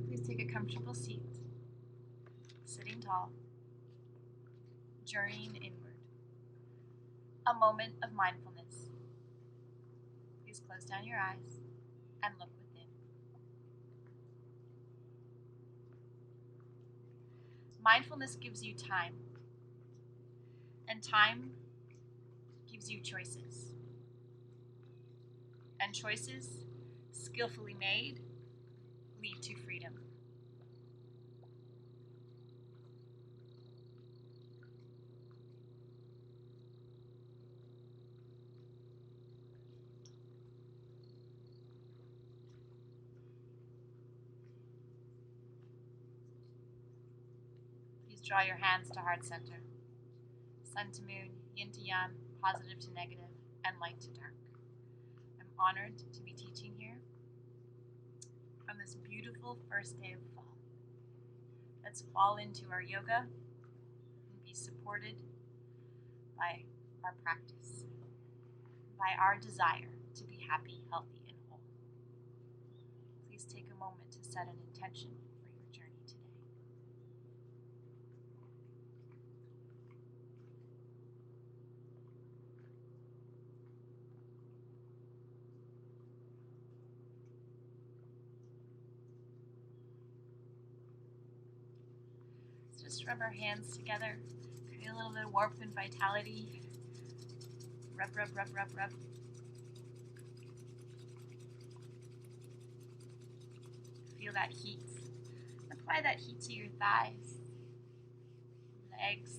Please take a comfortable seat, sitting tall, journeying inward. A moment of mindfulness. Please close down your eyes and look within. Mindfulness gives you time, and time gives you choices. And choices, skillfully made, lead to freedom. Please draw your hands to heart center. Sun to moon, yin to yang, positive to negative, and light to dark. I'm honored to be teaching here on this beautiful first day of fall. Let's fall into our yoga and be supported by our practice, by our desire to be happy, healthy, and whole. Please take a moment to set an intention for your journey today. Let's just rub our hands together, create a little bit of warmth and vitality. Rub, rub, rub, rub, rub. Feel that heat. Apply that heat to your thighs, legs.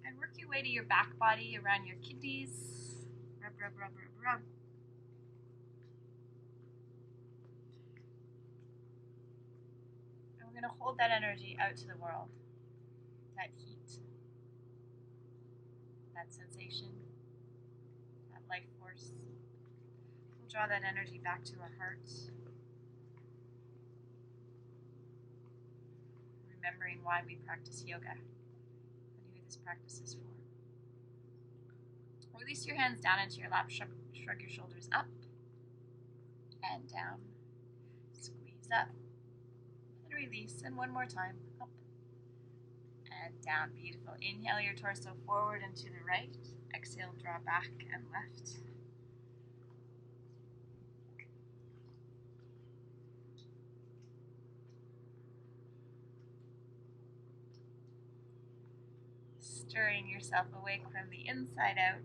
And work your way to your back body, around your kidneys. Rub, rub, rub, rub, rub. And we're going to hold that energy out to the world. That heat, that sensation, that life force. We'll draw that energy back to our hearts. Remembering why we practice yoga and who this practice is for. Release your hands down into your lap, shrug your shoulders up and down. Squeeze up and release, and one more time, up and down. Beautiful. Inhale your torso forward and to the right. Exhale, draw back and left. Stirring yourself awake from the inside out.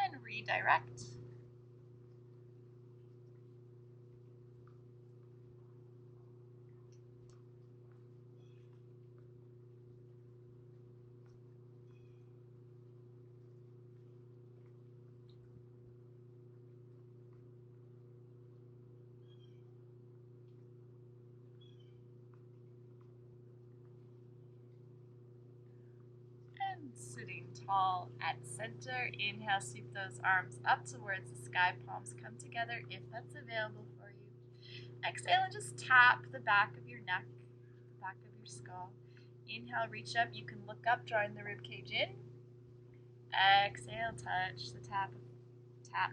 And redirect. And sitting tall at center. Inhale, sweep those arms up towards the sky. Palms come together if that's available for you. Exhale and just tap the back of your neck, the back of your skull. Inhale, reach up. You can look up, drawing the ribcage in. Exhale, touch the tap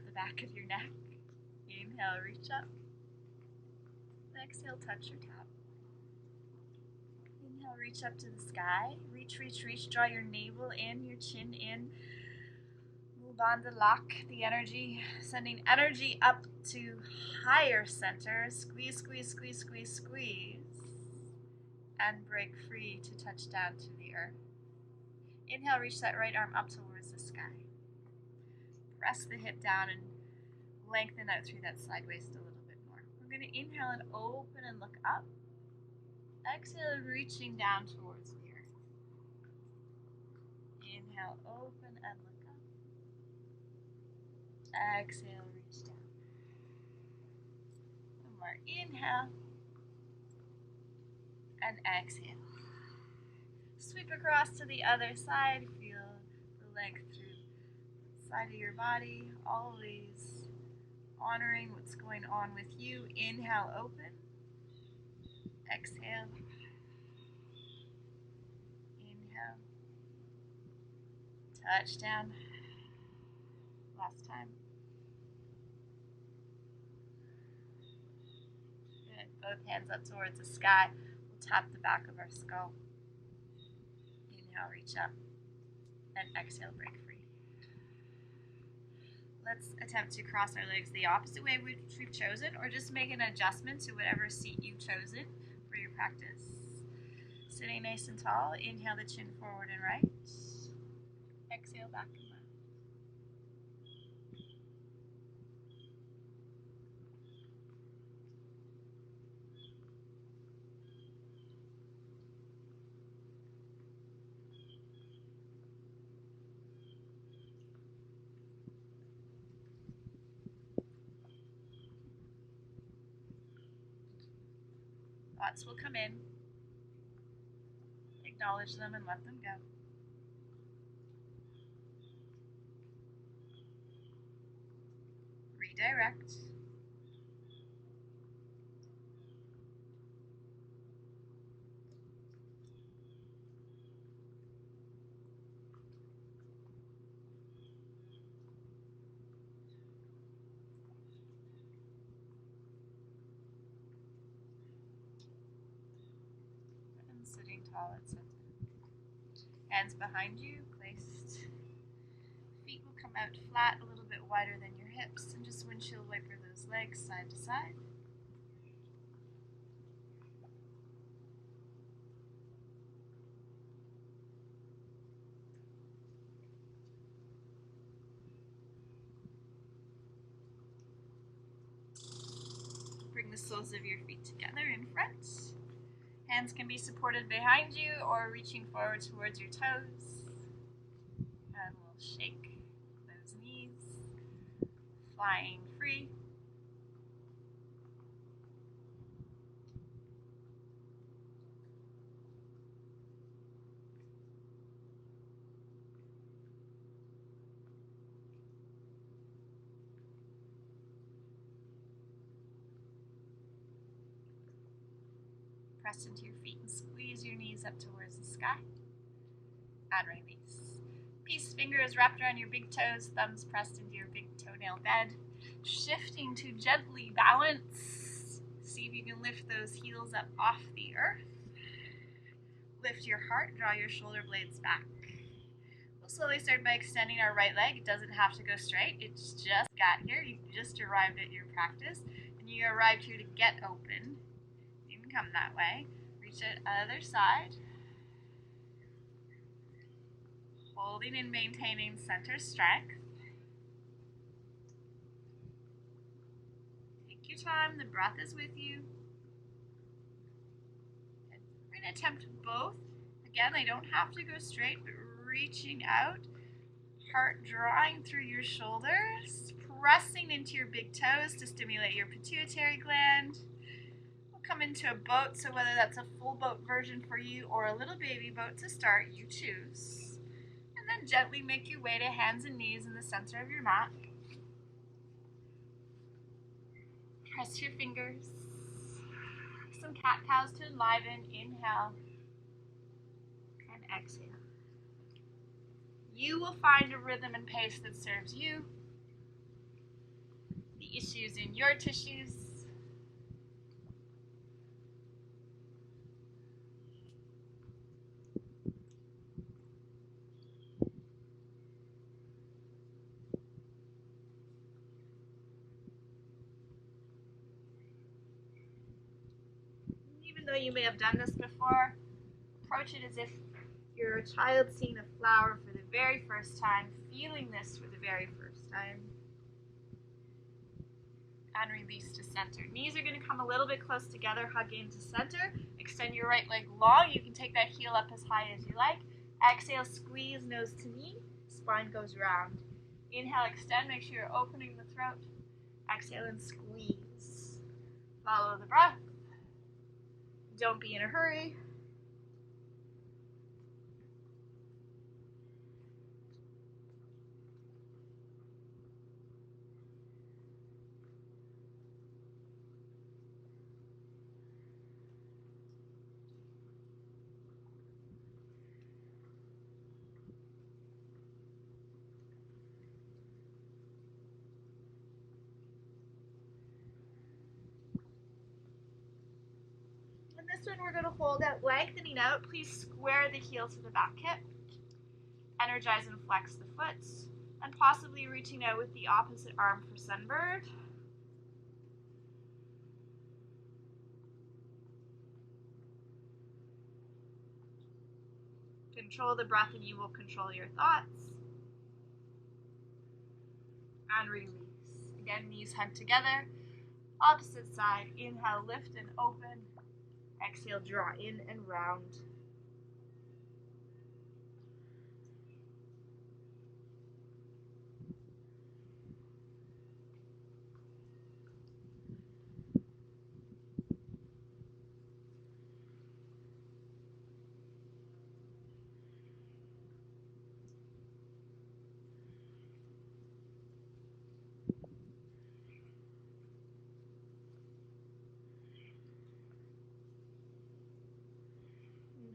the back of your neck. Inhale, reach up. Exhale, touch your tap. Inhale, reach up to the sky. Reach, reach, reach. Draw your navel in, your chin in. Move on to lock the energy, sending energy up to higher center. Squeeze, squeeze, squeeze, squeeze, squeeze. And break free to touch down to the earth. Inhale, reach that right arm up towards the sky. Press the hip down and lengthen out through that side waist a little bit more. We're going to inhale and open and look up. Exhale, reaching down towards the earth. Inhale, open and look up. Exhale, reach down. One more. Inhale. And exhale. Sweep across to the other side. Feel the length through the side of your body. Always honoring what's going on with you. Inhale, open. Exhale. Inhale. Touch down. Last time. Good. Both hands up towards the sky. We'll tap the back of our skull. Inhale, reach up. And exhale, break free. Let's attempt to cross our legs the opposite way which we've chosen, or just make an adjustment to whatever seat you've chosen for your practice. Sitting nice and tall, inhale the chin forward and right. Exhale back and left. Thoughts will come in. Acknowledge them and let them go. Redirect. And sitting tall at center. Hands behind you, placed. Feet will come out flat, a little bit wider than your hips, and just windshield wiper those legs side to side. Bring the soles of your feet together in front. Hands can be supported behind you or reaching forward towards your toes. And we'll shake those knees, flying free. Press into your feet and squeeze your knees up towards the sky. And release. Peace fingers wrapped around your big toes, thumbs pressed into your big toenail bed. Shifting to gently balance. See if you can lift those heels up off the earth. Lift your heart, draw your shoulder blades back. We'll slowly start by extending our right leg. It doesn't have to go straight. It's just got here. You just arrived at your practice. And you arrived here to get open. Come that way. Reach it other side. Holding and maintaining center strength. Take your time. The breath is with you. And we're going to attempt both. Again, they don't have to go straight, but reaching out. Heart drawing through your shoulders. Pressing into your big toes to stimulate your pituitary gland. Come into a boat, so whether that's a full boat version for you or a little baby boat to start, you choose. And then gently make your way to hands and knees in the center of your mat. Press your fingers. Some cat-cows to enliven. Inhale and exhale. You will find a rhythm and pace that serves you, the issues in your tissues. Even though you may have done this before, approach it as if you're a child seeing a flower for the very first time, feeling this for the very first time. And release to center. Knees are going to come a little bit close together, hug into center. Extend your right leg long. You can take that heel up as high as you like. Exhale, squeeze nose to knee. Spine goes round. Inhale, extend, make sure you're opening the throat. Exhale and squeeze. Follow the breath. Don't be in a hurry. This one we're going to hold out, lengthening out. Please square the heel to the back hip. Energize and flex the foot. And possibly reaching out with the opposite arm for sunbird. Control the breath and you will control your thoughts. And release. Again, knees hug together. Opposite side. Inhale, lift and open. Exhale, draw in and round.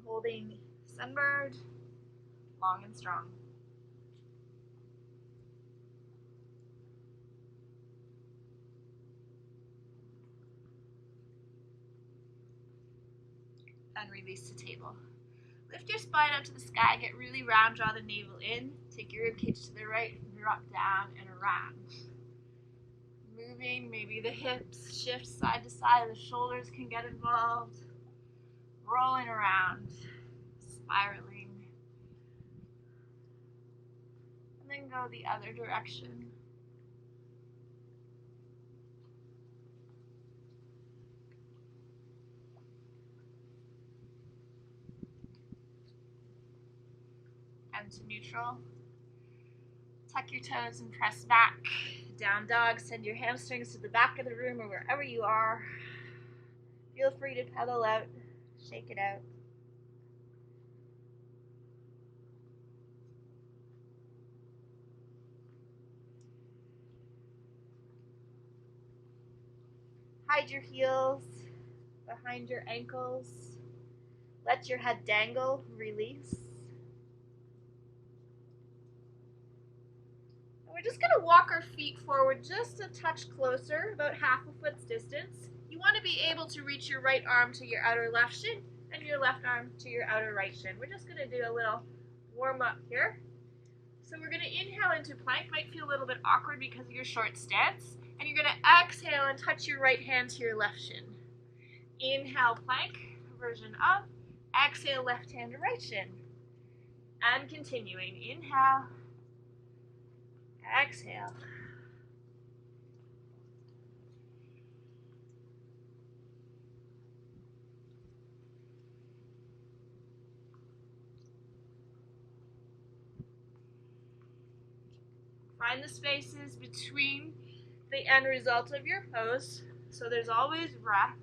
Holding sunbird, long and strong. And release to table. Lift your spine up to the sky, get really round, draw the navel in, take your ribcage to the right, drop down and around. Moving, maybe the hips shift side to side, the shoulders can get involved. Rolling around, spiraling. And then go the other direction. And to neutral. Tuck your toes and press back. Down dog, send your hamstrings to the back of the room or wherever you are. Feel free to pedal out, shake it out. Hide your heels behind your ankles. Let your head dangle, release. And we're just gonna walk our feet forward just a touch closer, about half a foot's distance. You wanna be able to reach your right arm to your outer left shin and your left arm to your outer right shin. We're just gonna do a little warm up here. So we're gonna inhale into plank. Might feel a little bit awkward because of your short stance. And you're gonna exhale and touch your right hand to your left shin. Inhale, plank, version of. Exhale, left hand to right shin. And continuing, inhale, exhale. Find the spaces between the end result of your pose, so there's always breath.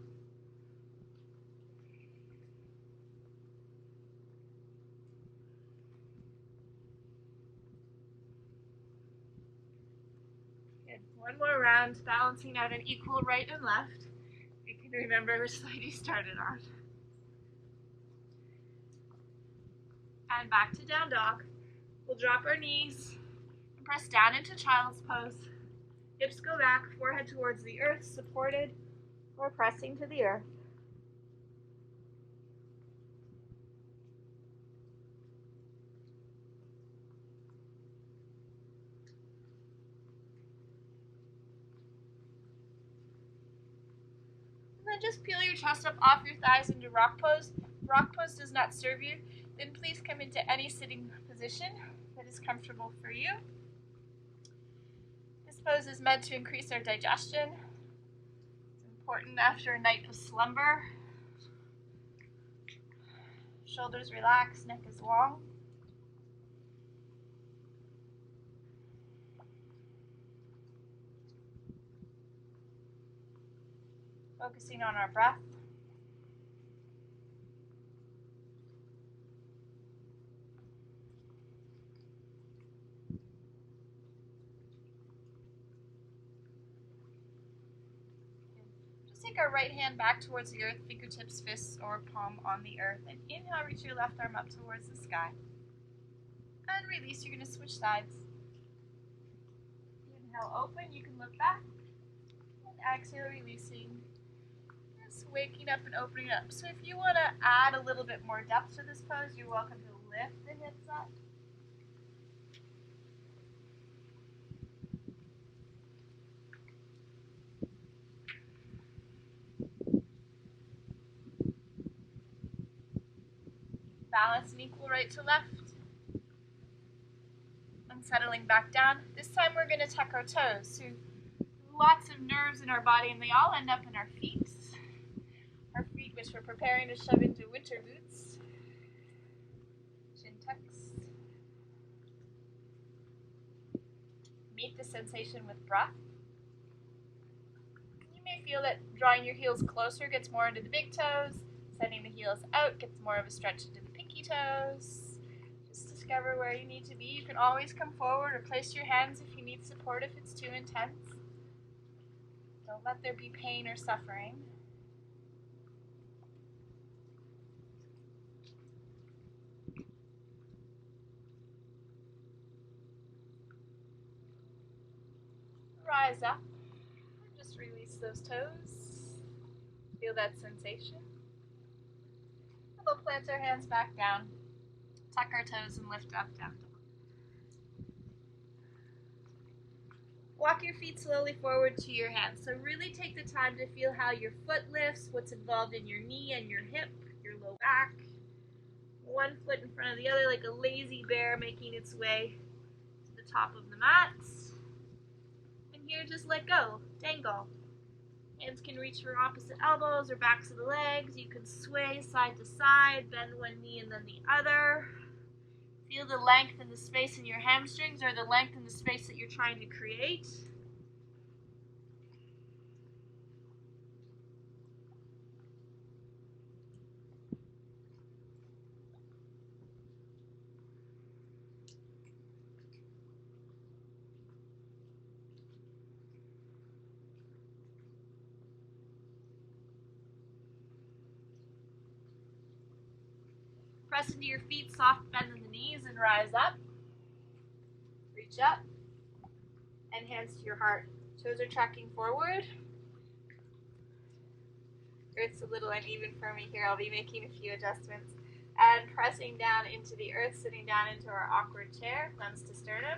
Good. One more round, balancing out an equal right and left. You can remember which side you started on. And back to down dog. We'll drop our knees and press down into child's pose. Hips go back, forehead towards the earth, supported or pressing to the earth. And then just peel your chest up off your thighs into rock pose. If rock pose does not serve you, then please come into any sitting position that is comfortable for you. This pose is meant to increase our digestion. It's important after a night of slumber. Shoulders relaxed, neck is long. Focusing on our breath. Just take our right hand back towards the earth, fingertips, fists, or palm on the earth. And inhale, reach your left arm up towards the sky. And release, you're going to switch sides. Inhale, open, you can look back. And exhale, releasing. Just waking up and opening up. So if you want to add a little bit more depth to this pose, you're welcome to lift the hips up. Balance and equal right to left. And settling back down. This time we're going to tuck our toes. So lots of nerves in our body, and they all end up in our feet. Our feet, which we're preparing to shove into winter boots. Chin tucks. Meet the sensation with breath. You may feel that drawing your heels closer gets more into the big toes. Sending the heels out gets more of a stretch into the pinky toes. Just discover where you need to be. You can always come forward or place your hands if you need support if it's too intense. Don't let there be pain or suffering. Rise up. And just release those toes. Feel that sensation. And we'll plant our hands back down. Tuck our toes and lift up, down. Walk your feet slowly forward to your hands. So really take the time to feel how your foot lifts, what's involved in your knee and your hip, your low back. One foot in front of the other like a lazy bear making its way to the top of the mat. And here, just let go, dangle. Hands can reach for opposite elbows or backs of the legs. You can sway side to side, bend one knee and then the other. Feel the length and the space in your hamstrings or the length and the space that you're trying to create. Press into your feet, soft bend in the knees and rise up. Reach up and hands to your heart. Toes are tracking forward. Earth's a little uneven for me here. I'll be making a few adjustments. And pressing down into the earth, sitting down into our awkward chair, thumbs to sternum.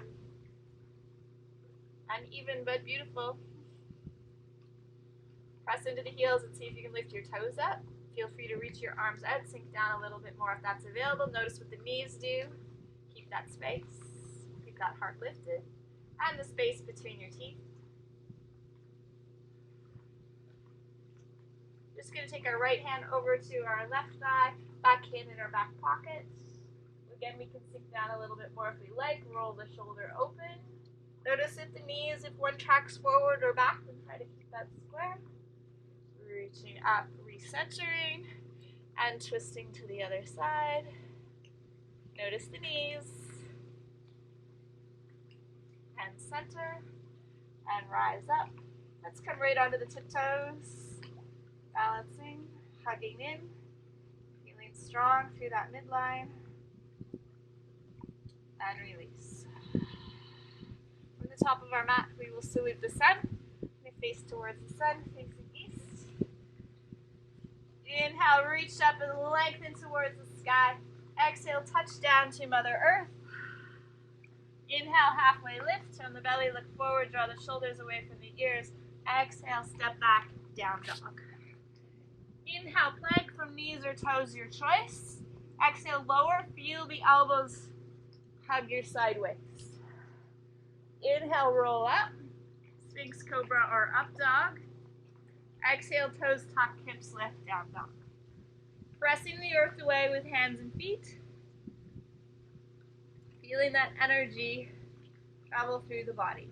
Uneven but beautiful. Press into the heels and see if you can lift your toes up. Feel free to reach your arms out, sink down a little bit more if that's available. Notice what the knees do. Keep that space. Keep that heart lifted. And the space between your teeth. Just going to take our right hand over to our left thigh, back hand in our back pocket. Again, we can sink down a little bit more if we like. Roll the shoulder open. Notice if the knees, if one tracks forward or back, then try to keep that square. Reaching up, recentering, and twisting to the other side. Notice the knees. And center. And rise up. Let's come right onto the tiptoes. Balancing, hugging in. Feeling strong through that midline. And release. From the top of our mat, we will salute the sun. We face towards the sun, facing east. Inhale, reach up and lengthen towards the sky. Exhale, touch down to Mother Earth. Inhale, halfway lift, turn the belly, look forward, draw the shoulders away from the ears. Exhale, step back, down dog. Inhale, plank from knees or toes, your choice. Exhale, lower, feel the elbows hug your side waist. Inhale, roll up, Sphinx Cobra or up dog. Exhale, toes tuck, hips lift, down dog. Pressing the earth away with hands and feet. Feeling that energy travel through the body.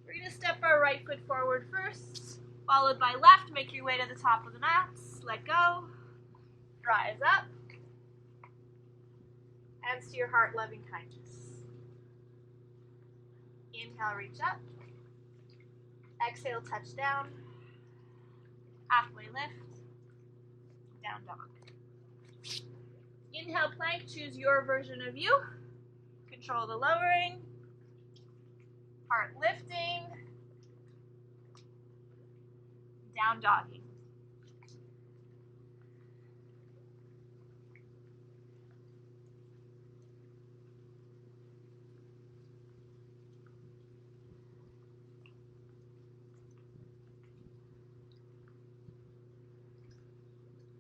We're We're going to step our right foot forward first, followed by left. Make your way to the top of the mat. Let go. Rise up. Hands to your heart, loving kindness. Inhale, reach up. Exhale, touch down. Halfway lift. Down dog. Inhale, plank. Choose your version of you. Control the lowering. Heart lifting. Down dogging.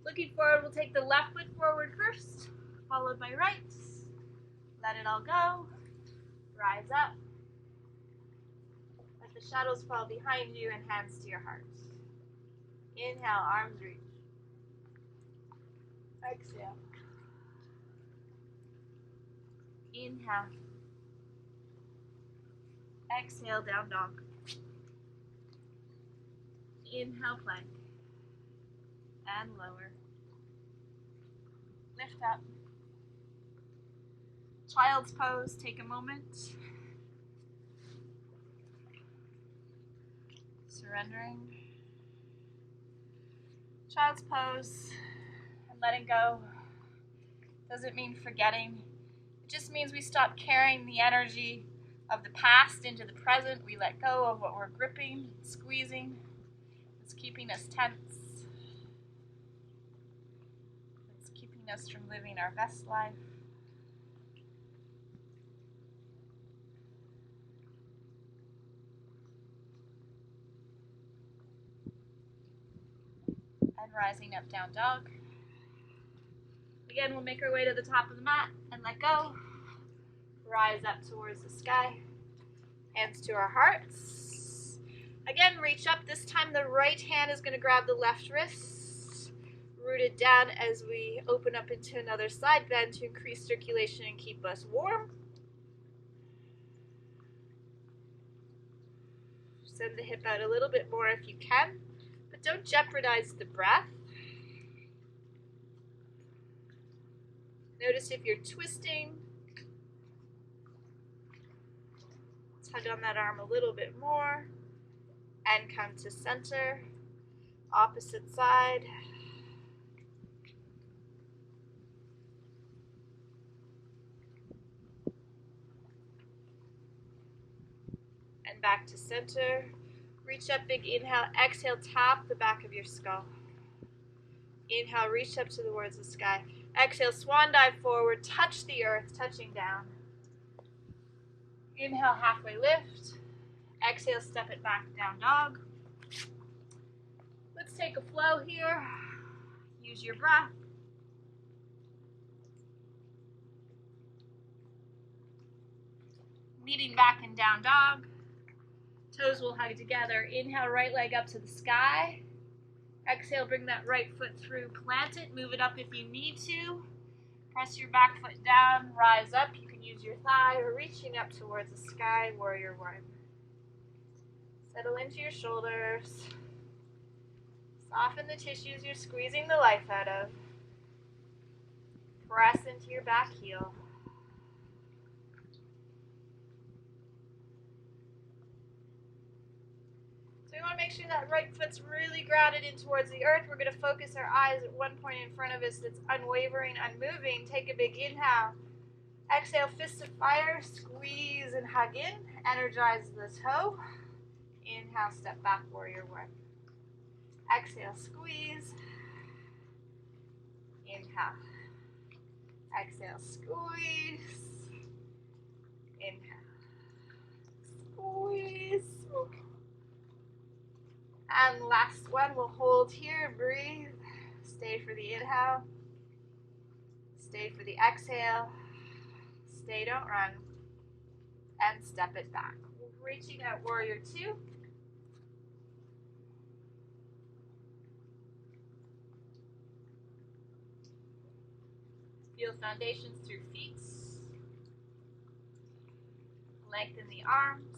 Looking forward, we'll take the left foot forward first, followed by right. Let it all go. Rise up. Let the shadows fall behind you and hands to your heart. Inhale, arms reach. Exhale. Inhale. Exhale, down dog. Inhale, plank. And lower. Lift up. Child's pose, take a moment. Surrendering. Child's pose and letting go doesn't mean forgetting. It just means we stop carrying the energy of the past into the present. We let go of what we're gripping, squeezing. It's keeping us tense. It's keeping us from living our best life. And rising up, down dog. Again, we'll make our way to the top of the mat and let go. Rise up towards the sky. Hands to our hearts. Again, reach up. This time the right hand is going to grab the left wrist. Root it down as we open up into another side bend to increase circulation and keep us warm. Send the hip out a little bit more if you can, but don't jeopardize the breath. Notice if you're twisting. Tug on that arm a little bit more and come to center. Opposite side. And back to center. Reach up, big inhale. Exhale, tap the back of your skull. Inhale, reach up towards the sky. Exhale, swan dive forward, touch the earth, touching down. Inhale, halfway lift. Exhale, step it back, down dog. Let's take a flow here. Use your breath. Leading back in down dog. Toes will hug together. Inhale, right leg up to the sky. Exhale, bring that right foot through, plant it, move it up if you need to. Press your back foot down, rise up. You can use your thigh or reaching up towards the sky, warrior one. Settle into your shoulders. Soften the tissues you're squeezing the life out of. Press into your back heel. So we want to make sure that right foot's really grounded in towards the earth. We're going to focus our eyes at one point in front of us that's unwavering, unmoving. Take a big inhale. Exhale, fist of fire. Squeeze and hug in. Energize the toe. Inhale, step back, warrior one. Exhale, squeeze. Inhale. Exhale, squeeze. Inhale. Squeeze. And last one, we'll hold here, breathe. Stay for the inhale. Stay for the exhale. Stay, don't run. And step it back. Reaching out, warrior two. Feel foundations through feet. Lengthen the arms.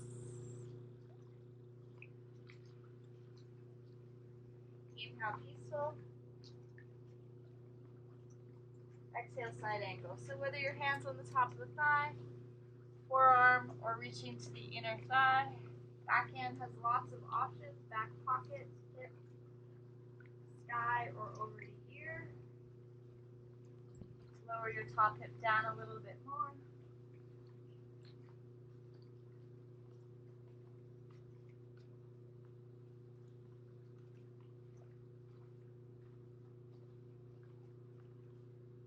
Inhale, peaceful. Exhale, side angle. So whether your hand's on the top of the thigh, forearm, or reaching to the inner thigh, backhand has lots of options. Back pocket, hip, sky, or over the ear. Lower your top hip down a little bit more.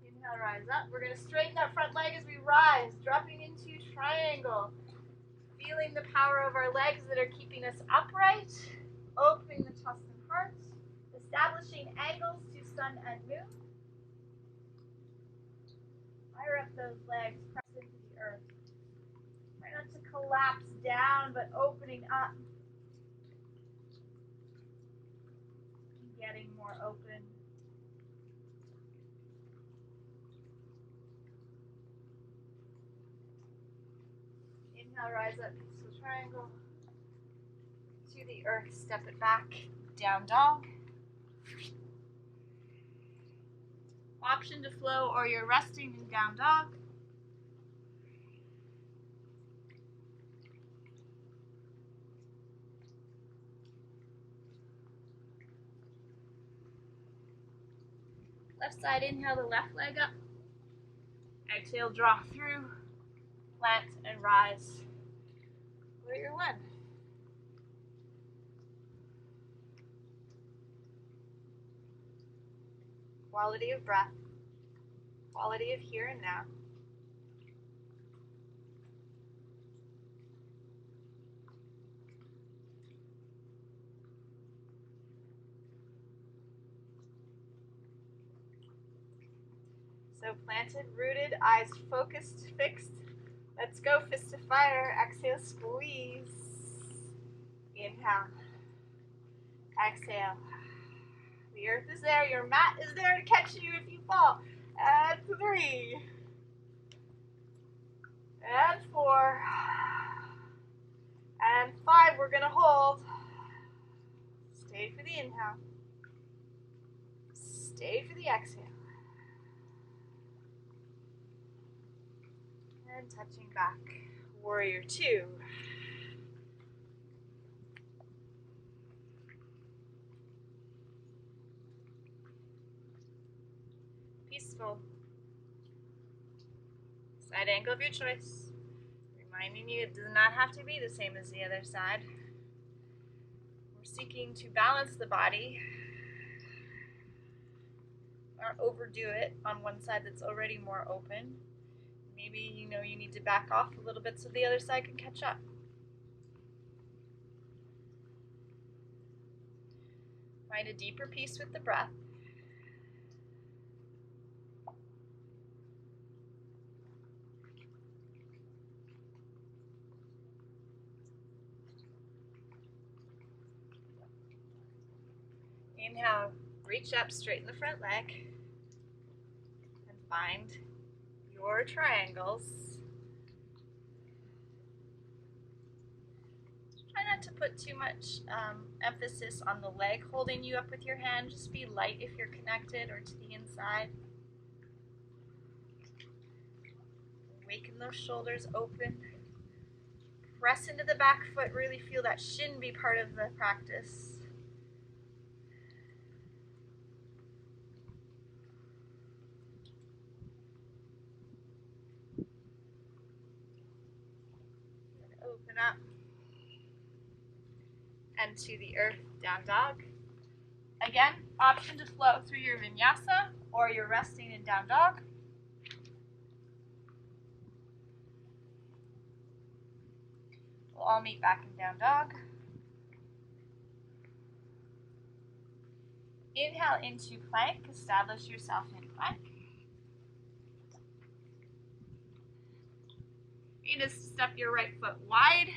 Inhale, rise up. We're going to straighten that front leg as we rise, dropping into triangle. Feeling the power of our legs that are keeping us upright, opening the chest and heart, establishing angles to sun and moon. Fire up those legs, press into the earth. Try not to collapse down, but opening up. And getting more open. Inhale, rise up, peaceful triangle. To the earth, step it back, down dog. Option to flow, or you're resting in down dog. Left side, inhale the left leg up. Exhale, draw through, plant and rise. Warrior one. Quality of breath, quality of here and now. So planted, rooted, eyes focused, fixed. Let's go, fist to fire. Exhale, squeeze. Inhale. Exhale. The earth is there. Your mat is there to catch you if you fall. And 3. And 4. And 5. We're going to hold. Stay for the inhale. Stay for the exhale. And touching back. Warrior 2. Peaceful. Side angle of your choice. Reminding you it does not have to be the same as the other side. We're seeking to balance the body. Not overdo it on one side that's already more open. Maybe you need to back off a little bit so the other side can catch up. Find a deeper peace with the breath. Inhale, reach up, straighten the front leg, and find your triangles. Try not to put too much emphasis on the leg holding you up with your hand. Just be light if you're connected or to the inside. Awaken those shoulders open. Press into the back foot. Really feel that shin be part of the practice. Open up. And to the earth, down dog. Again, option to flow through your vinyasa, or you're resting in down dog. We'll all meet back in down dog. Inhale into plank. Establish yourself in plank. You just step your right foot wide.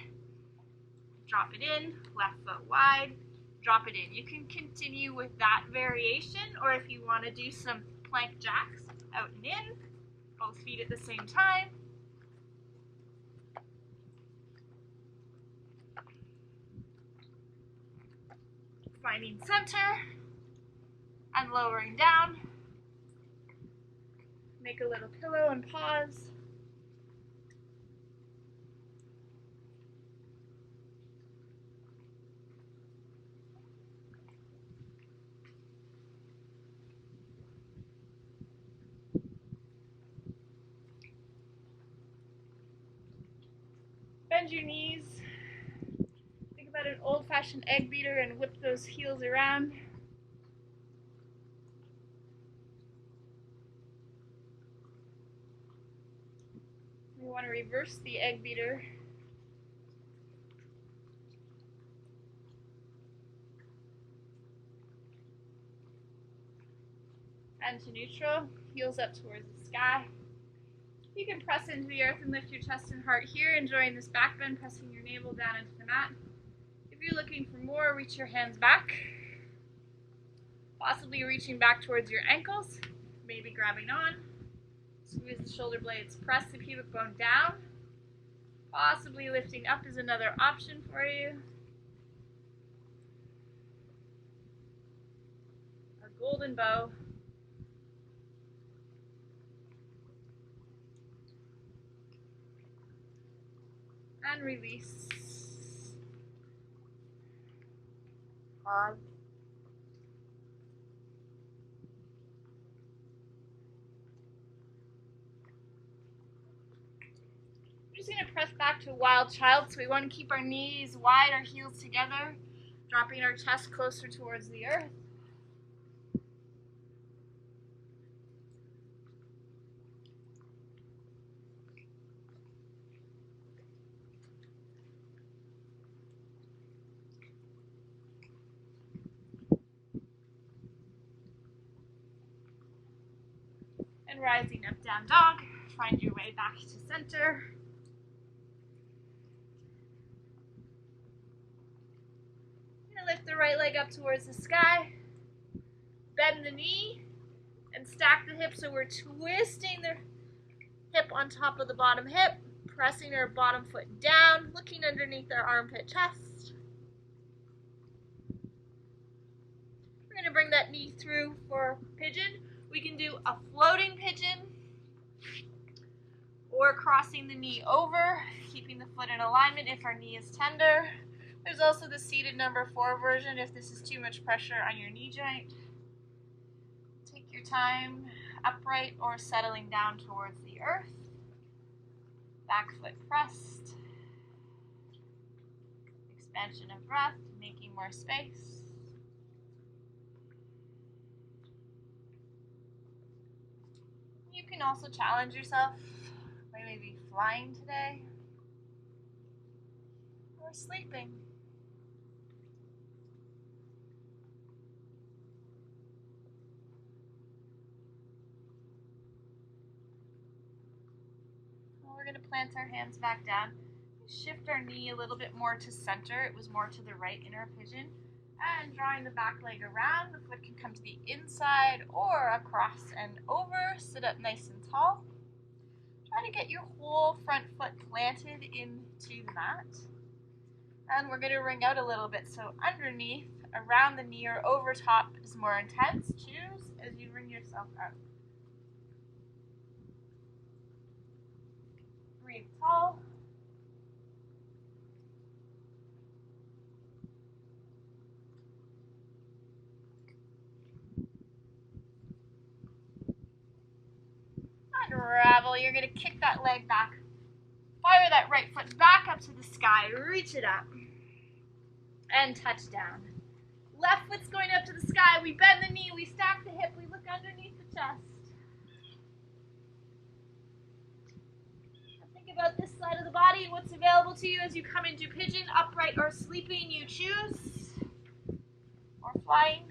Drop it in. Left foot wide. Drop it in. You can continue with that variation, or if you want to do some plank jacks, out and in, both feet at the same time. Finding center. And lowering down. Make a little pillow and pause. Bend your knees. Think about an old-fashioned egg beater and whip those heels around. We want to reverse the egg beater. And to neutral, heels up towards the sky. You can press into the earth and lift your chest and heart here, enjoying this back bend, pressing your navel down into the mat. If you're looking for more, reach your hands back. Possibly reaching back towards your ankles, maybe grabbing on. Squeeze the shoulder blades, press the pubic bone down. Possibly lifting up is another option for you. A golden bow. And release. Pause. We're just going to press back to wild child, so we want to keep our knees wide, our heels together, dropping our chest closer towards the earth. And rising up, down dog. Find your way back to center. And lift the right leg up towards the sky. Bend the knee and stack the hip so we're twisting the hip on top of the bottom hip, pressing our bottom foot down, looking underneath our armpit chest. We're going to bring that knee through for pigeon. We can do a floating pigeon or crossing the knee over, keeping the foot in alignment if our knee is tender. There's also the seated number 4 version if this is too much pressure on your knee joint. Take your time, upright or settling down towards the earth. Back foot pressed. Expansion of breath, making more space. You can also challenge yourself by maybe flying today or sleeping. Well, we're going to plant our hands back down. Shift our knee a little bit more to center. It was more to the right in our pigeon. And drawing the back leg around, the foot can come to the inside or across and over. Sit up nice and tall. Try to get your whole front foot planted into the mat. And we're going to ring out a little bit. So underneath, around the knee or over top is more intense. Choose as you ring yourself out. Breathe tall. Unravel. You're going to kick that leg back. Fire that right foot back up to the sky. Reach it up. And touch down. Left foot's going up to the sky. We bend the knee. We stack the hip. We look underneath the chest. And think about this side of the body. What's available to you as you come into pigeon, upright or sleeping. You choose. Or flying.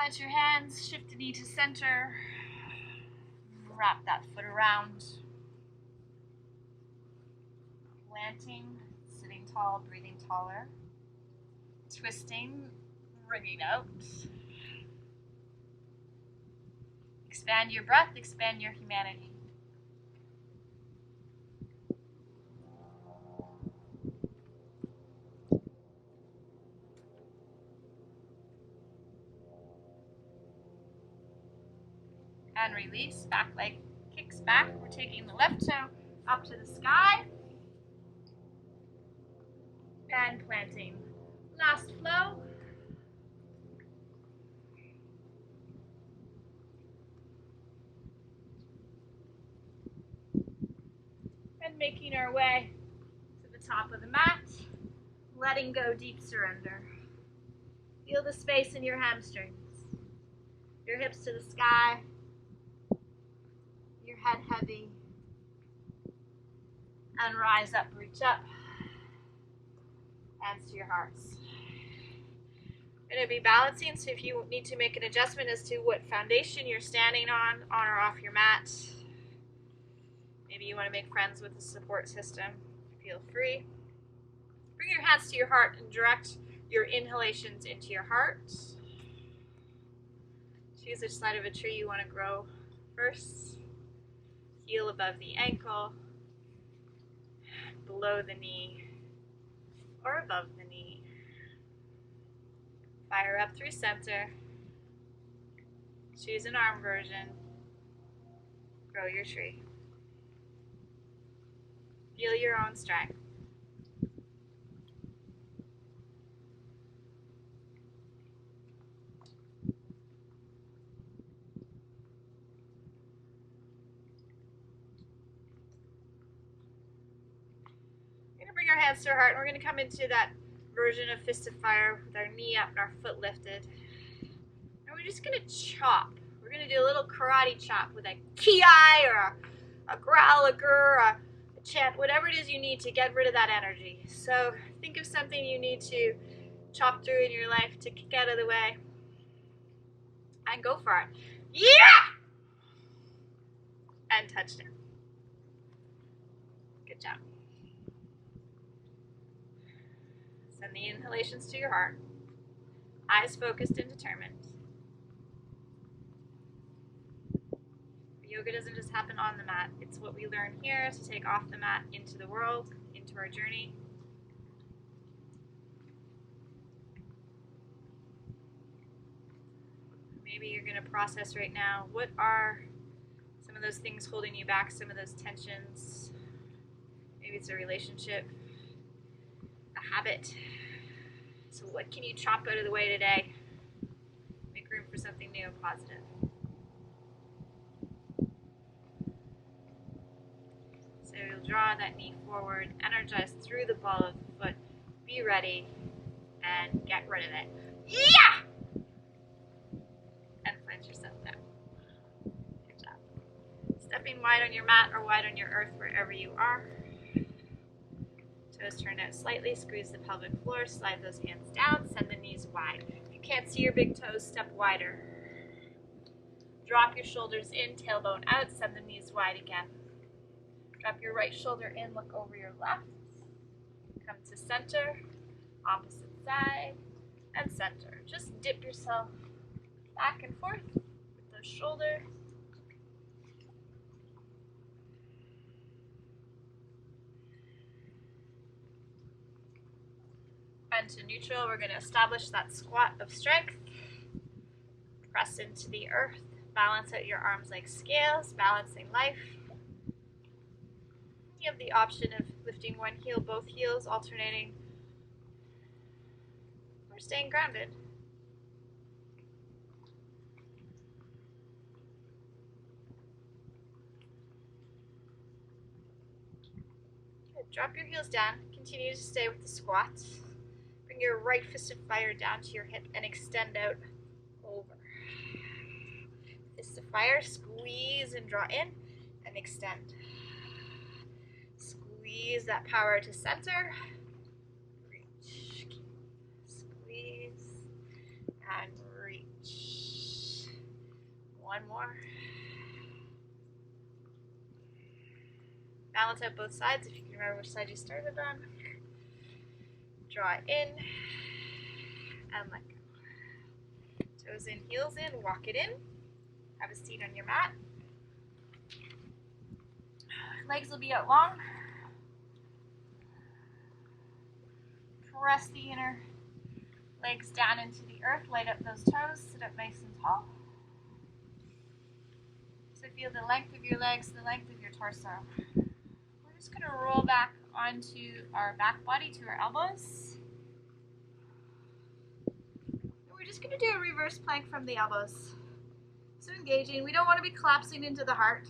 Plant your hands, shift the knee to center. Wrap that foot around. Planting, sitting tall, breathing taller. Twisting, wringing out. Expand your breath, expand your humanity. And release, back leg kicks back. We're taking the left toe up to the sky. And planting. Last flow. And making our way to the top of the mat. Letting go, deep surrender. Feel the space in your hamstrings. Your hips to the sky. Your head heavy. And rise up, reach up. Hands to your hearts. We're going to be balancing, so if you need to make an adjustment as to what foundation you're standing on or off your mat, maybe you want to make friends with the support system, feel free. Bring your hands to your heart and direct your inhalations into your heart. Choose which side of a tree you want to grow first. Heel above the ankle, below the knee, or above the knee. Fire up through center. Choose an arm version. Grow your tree. Feel your own strength. We're going to bring our hands to our heart, and we're going to come into that version of fist of fire with our knee up and our foot lifted. And we're just going to chop. We're going to do a little karate chop with a ki-ai or a growl, a gur, a chant, whatever it is you need to get rid of that energy. So think of something you need to chop through in your life to kick out of the way. And go for it. Yeah! And touchdown. Good job. Send the inhalations to your heart. Eyes focused and determined. Yoga doesn't just happen on the mat. It's what we learn here to take off the mat into the world, into our journey. Maybe you're going to process right now, what are some of those things holding you back, some of those tensions? Maybe it's a relationship, a habit. So what can you chop out of the way today? Make room for something new and positive. So you'll draw that knee forward, energize through the ball of the foot, be ready, and get rid of it. Yeah! And plant yourself down. Good job. Stepping wide on your mat or wide on your earth wherever you are. Toes turned out slightly, squeeze the pelvic floor, slide those hands down, send the knees wide. If you can't see your big toes, step wider. Drop your shoulders in, tailbone out, send the knees wide again. Drop your right shoulder in, look over your left. Come to center, opposite side, and center. Just dip yourself back and forth with those shoulders. And to neutral, we're going to establish that squat of strength. Press into the earth. Balance out your arms like scales, balancing life. You have the option of lifting one heel, both heels, alternating, or staying grounded. Good. Drop your heels down. Continue to stay with the squat. Bring your right fist of fire down to your hip and extend out over. Fist of fire, squeeze and draw in and extend. Squeeze that power to center. Reach. Squeeze and reach. One more. Balance out both sides if you can remember which side you started on. Draw it in and let go. Toes in, heels in, walk it in. Have a seat on your mat. Legs will be out long. Press the inner legs down into the earth. Light up those toes. Sit up nice and tall. So feel the length of your legs, the length of your torso. We're just going to roll back onto our back body to our elbows. And we're just going to do a reverse plank from the elbows. So engaging. We don't want to be collapsing into the heart.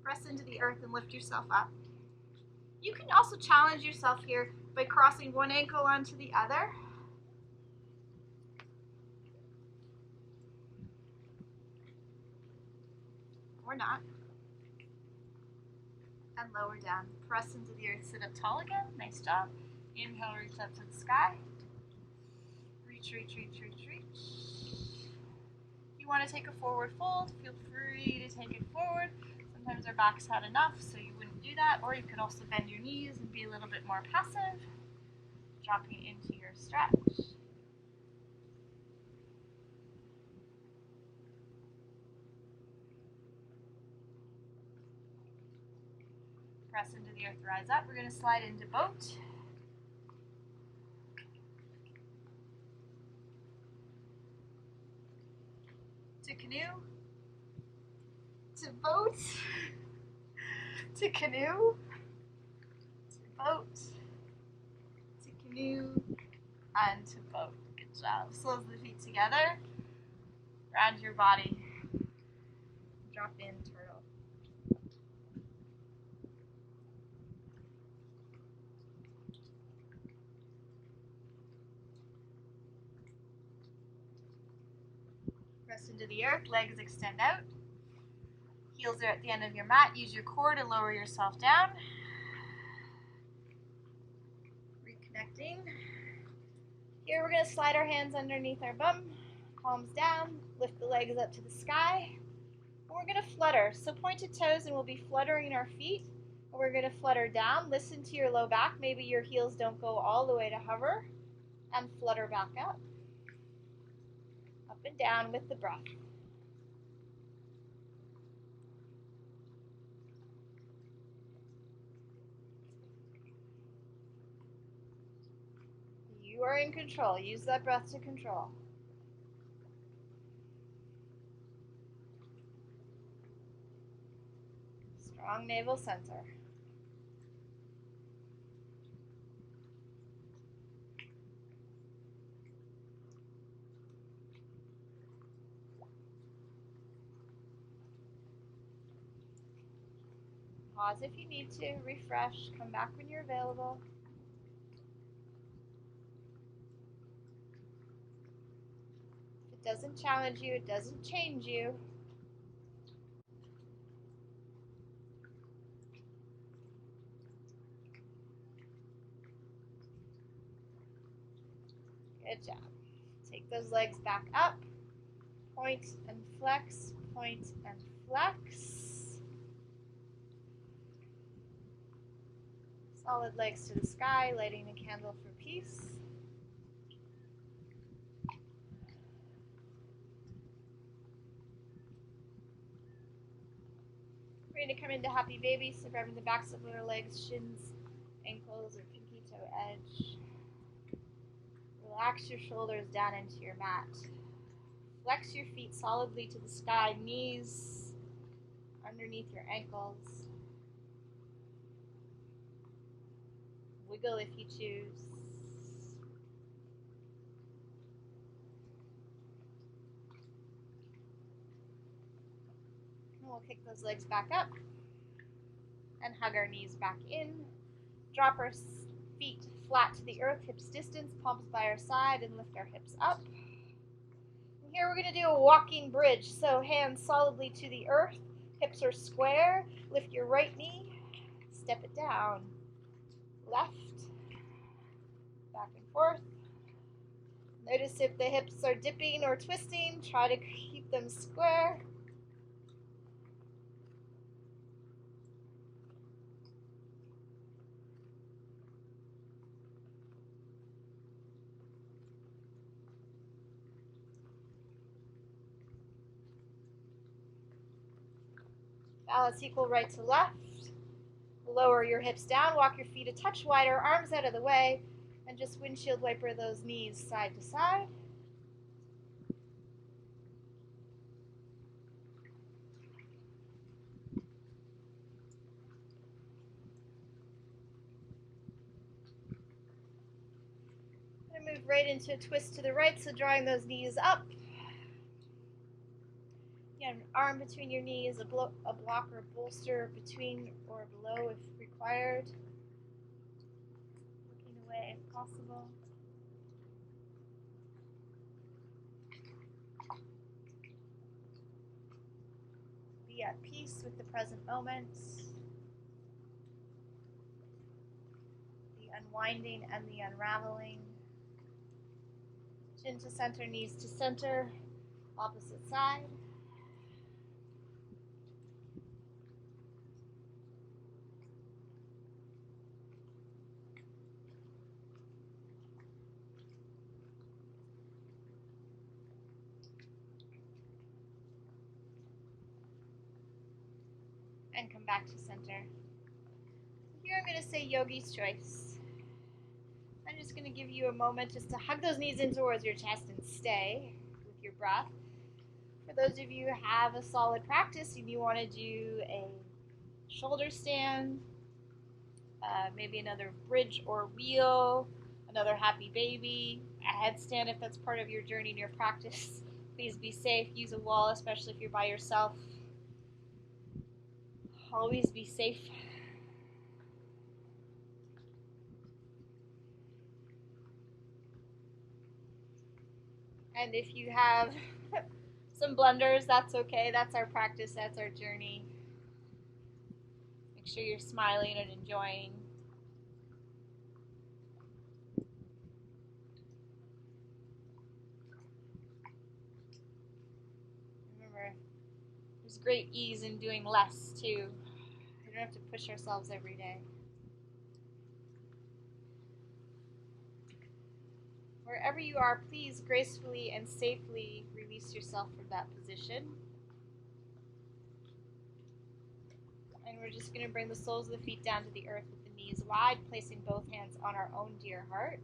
Press into the earth and lift yourself up. You can also challenge yourself here by crossing one ankle onto the other. Or not. And lower down. Press into the earth, sit up tall again. Nice job. Inhale, reach up to the sky. Reach, reach, reach, reach, reach. If you want to take a forward fold, feel free to take it forward. Sometimes our back's had enough, so you wouldn't do that. Or you could also bend your knees and be a little bit more passive. Dropping into your stretch. Press into the earth, rise up. We're going to slide into boat. To canoe. To boat. To canoe. To boat. To canoe. And to boat. Good job. Slow the feet together. Round your body. Drop in, turtle. Press into the earth, legs extend out. Heels are at the end of your mat. Use your core to lower yourself down. Reconnecting. Here we're going to slide our hands underneath our bum. Palms down. Lift the legs up to the sky. And we're going to flutter. So pointed toes, and we'll be fluttering our feet. And we're going to flutter down. Listen to your low back. Maybe your heels don't go all the way to hover. And flutter back up. Up and down with the breath. You are in control. Use that breath to control. Strong navel center. Pause if you need to. Refresh. Come back when you're available. If it doesn't challenge you, it doesn't change you. Good job. Take those legs back up. Point and flex. Point and flex. Solid legs to the sky, lighting a candle for peace. We're going to come into happy baby, so grabbing the backs of our legs, shins, ankles, or pinky toe edge. Relax your shoulders down into your mat. Flex your feet solidly to the sky, knees underneath your ankles. Wiggle if you choose. And we'll kick those legs back up and hug our knees back in. Drop our feet flat to the earth, hips distance, palms by our side, and lift our hips up. And here we're going to do a walking bridge. So hands solidly to the earth, hips are square. Lift your right knee, step it down. Left, back and forth. Notice if the hips are dipping or twisting. Try to keep Keep them square. Balance equal right to left. Lower your hips down, walk your feet a touch wider, arms out of the way, and just windshield wiper those knees side to side. I'm going to move right into a twist to the right, so drawing those knees up. Again, arm between your knees, a block or bolster between or below if required. Looking away if possible. Be at peace with the present moment. The unwinding and the unraveling. Chin to center, knees to center, opposite side. And come back to center. Here I'm going to say yogi's choice. I'm just going to give you a moment just to hug those knees in towards your chest and stay with your breath. For those of you who have a solid practice and you want to do a shoulder stand, maybe another bridge or wheel, another happy baby, a headstand if that's part of your journey and your practice, please be safe. Use a wall, especially if you're by yourself. Always be safe. And if you have some blunders, that's okay. That's our practice. That's our journey. Make sure you're smiling and enjoying. Remember, there's great ease in doing less, too. We don't have to push ourselves every day. Wherever you are, please gracefully and safely release yourself from that position. And we're just going to bring the soles of the feet down to the earth with the knees wide, placing both hands on our own dear hearts.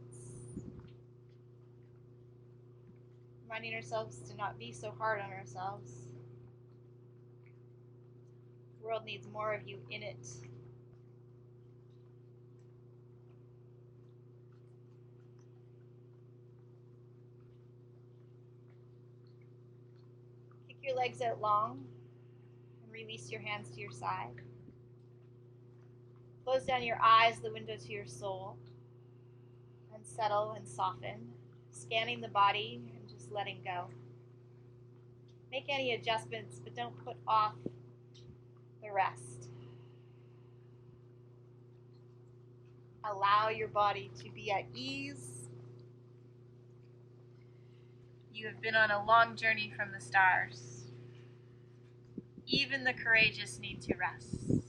Reminding ourselves to not be so hard on ourselves. The world needs more of you in it. Kick your legs out long and release your hands to your side. Close down your eyes, the window to your soul, and settle and soften, scanning the body and just letting go. Make any adjustments, but don't put off the rest. Allow your body to be at ease. You have been on a long journey from the stars. Even the courageous need to rest.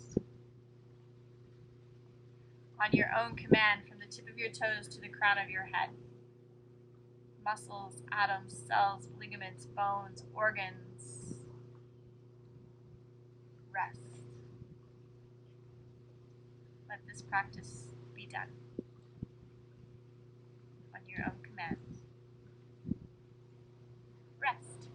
On your own command, from the tip of your toes to the crown of your head. Muscles, atoms, cells, ligaments, bones, organs. Rest. Let this practice be done on your own command. Rest.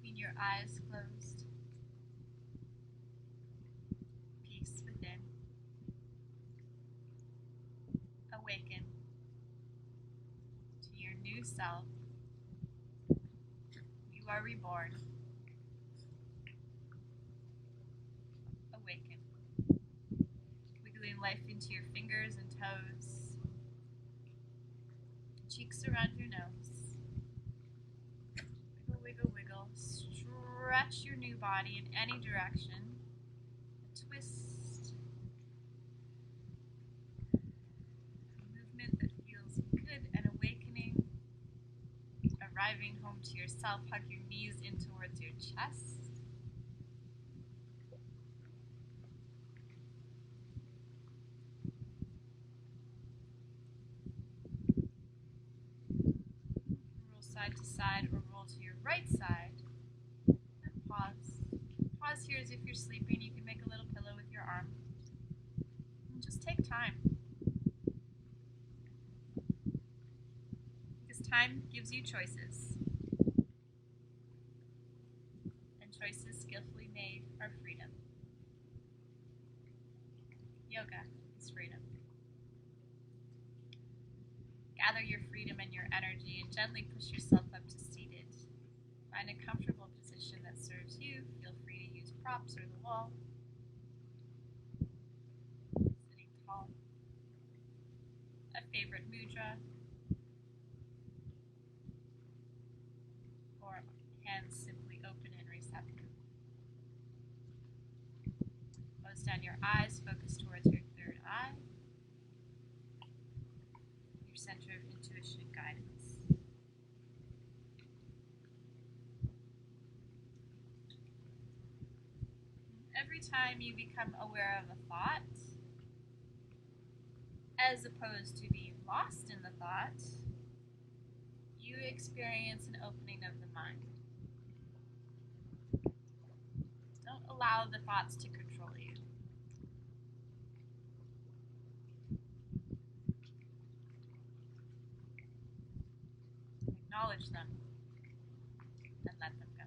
keeping your eyes closed. Peace within. Awaken to your new self. You are reborn. Awaken. Wiggling life into your fingers and toes. Cheeks around your nose. Wiggle, wiggle, wiggle. Stretch your new body in any direction. A twist. A movement that feels good and awakening. Arriving home to yourself, hug your knees in towards your chest. Roll side to side or roll to your right side. And pause. Pause here as if you're sleeping. You can make a little pillow with your arm. And just take time. Because time gives you choices. And choices skillfully made are freedom. Yoga is freedom. Gather your freedom and your energy and gently push yourself up to seated. Find a comfortable position that serves you. Feel free to use props or the wall. Sitting tall. A favorite mudra. Or hands simply open and receptive. Close down your eyes, focus towards your third eye. Your center of intuition and guidance. Every time you become aware of a thought, as opposed to being lost in the thought, you experience an opening of the mind. Don't allow the thoughts to control you. Acknowledge them and let them go.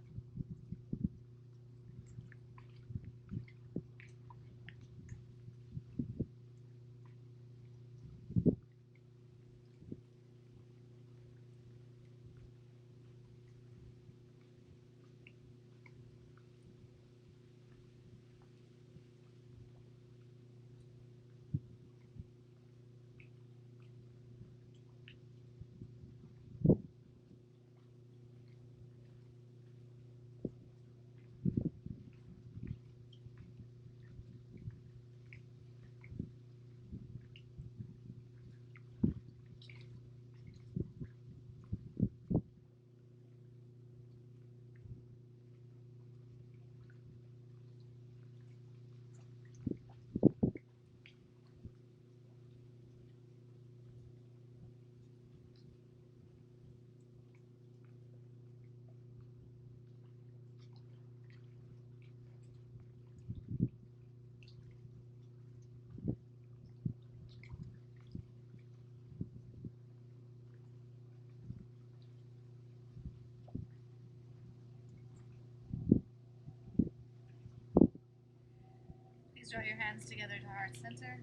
Please draw your hands together to heart center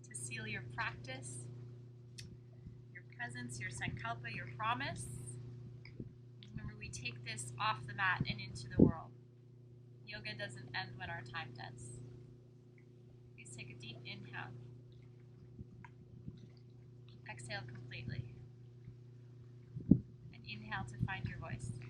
to seal your practice, your presence, your sankalpa, your promise. Remember, we take this off the mat and into the world. Yoga doesn't end when our time does. Please take a deep inhale. Exhale completely. And inhale to find your voice.